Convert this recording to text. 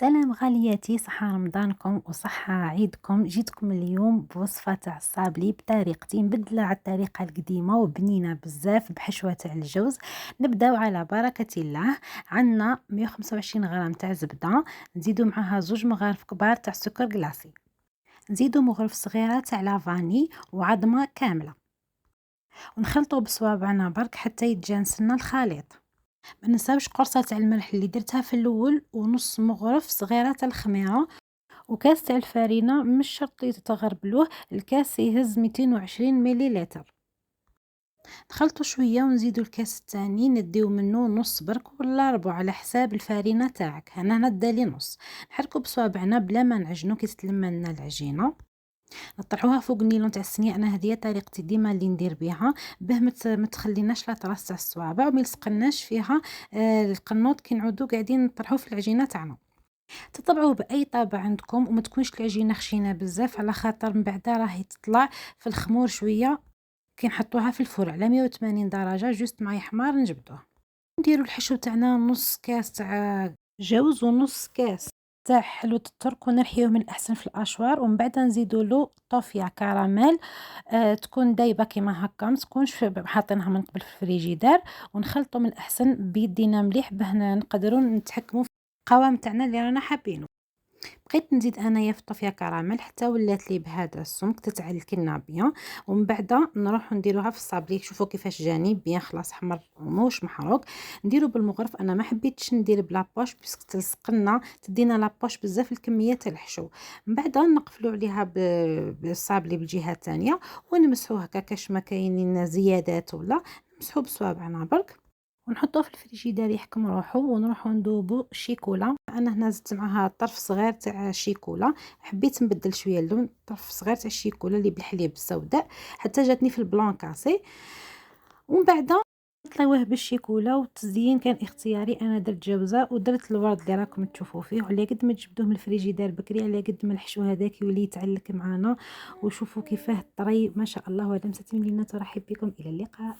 سلام غالياتي، صحة رمضانكم وصحة عيدكم. جيتكم اليوم بوصفة تاع الصابلي بطريقتي مبدلة على الطريقة القديمة وبنينة بزاف بحشوة تاع الجوز. نبداو على بركة الله. عندنا 125 غرام تاع زبدة، نزيدو معاها 2 مغارف كبار تاع سكر كلاصي، نزيدو مغرف صغيرة تاع لافاني وعظمة كاملة، ونخلطو بصوابعنا برك حتى يتجانس لنا الخليط. ما ننساوش قرصه تاع الملح اللي درتها في الاول، ونص مغرف صغيره تاع الخميره، وكاس تاع الفرينه مش شرط تغربلوه، الكاس يهز 220 مليلتر. نخلطوا شويه ونزيدوا الكاس الثاني نديو منه نص برك ولا ربع على حساب الفرينه تاعك. هنا ندالي نص. نحركوا بصوابعنا بلا ما نعجنوا كي تتلم لنا العجينه. نطرحوها فوق النيلون تاع الصينيه. انا هذه طريقتي ديما اللي ندير بها، باه ما تخليناش لا تراس تاع الصوابع وما يلصقناش فيها القنوط كي نعودو قاعدين نطرحوه في العجينه تاعنا. تطبعوه باي طابع عندكم وما تكونش العجينه خشينه بزاف، على خاطر من بعد راهي تطلع في الخمور شويه كي نحطوها في الفرن على 180 درجه جوست مع يحمر نجبدوه. نديرو الحشو تاعنا نص كاس تاع جوز ونص كاس تاع حلوة الترك، ونرحيوه من الأحسن في الأشوار، ومن بعد نزيدو له طوفية كراميل تكون دايبة كيما هكا، ما تكونش حاطينها من قبل في الفريجيدار، ونخلطو من الأحسن بيدينا مليح باه نقدروا نتحكموا في القوام تاعنا اللي رانا حابينه. بقيت نزيد انايا في الطفيه كراميل حتى ولات لي بهذا السمك تتعلك لنا بيان، ومن بعد نروح نديروها في الصابلي. شوفوا كيفاش جاني بيان خلاص حمر وموش محروق. نديرو بالمغرف. انا ما حبيتش ندير بلابوش باسكو تلصق لنا تدينا لابوش بزاف الكميه تاع الحشو. من بعد نقفلو عليها بالصابلي بالجهه الثانيه ونمسحوه هكا كاش ما كاينين زيادات ولا نمسحو بصوابعنا برك ونحطوه في الفريجيدار يحكم روحو، ونروحو ندوبو الشيكولا. انا هنا زدت معاها طرف صغير تاع الشيكولا، حبيت نبدل شويه اللون، طرف صغير تاع الشيكولا اللي بالحليب السوداء حتى جاتني في البلون كاسي. ومن بعد طليوه بالشيكولا، والتزيين كان اختياري. انا درت جوزه ودرت الورد اللي راكم تشوفوا فيه، على قد ما تجبدوه من الفريجيدار بكري على قد ما الحشو هذاك يولي يتعلك معانا. وشوفوا كيفاه طري ما شاء الله. وهذا مساتين لينا. ترحب بكم، الى اللقاء.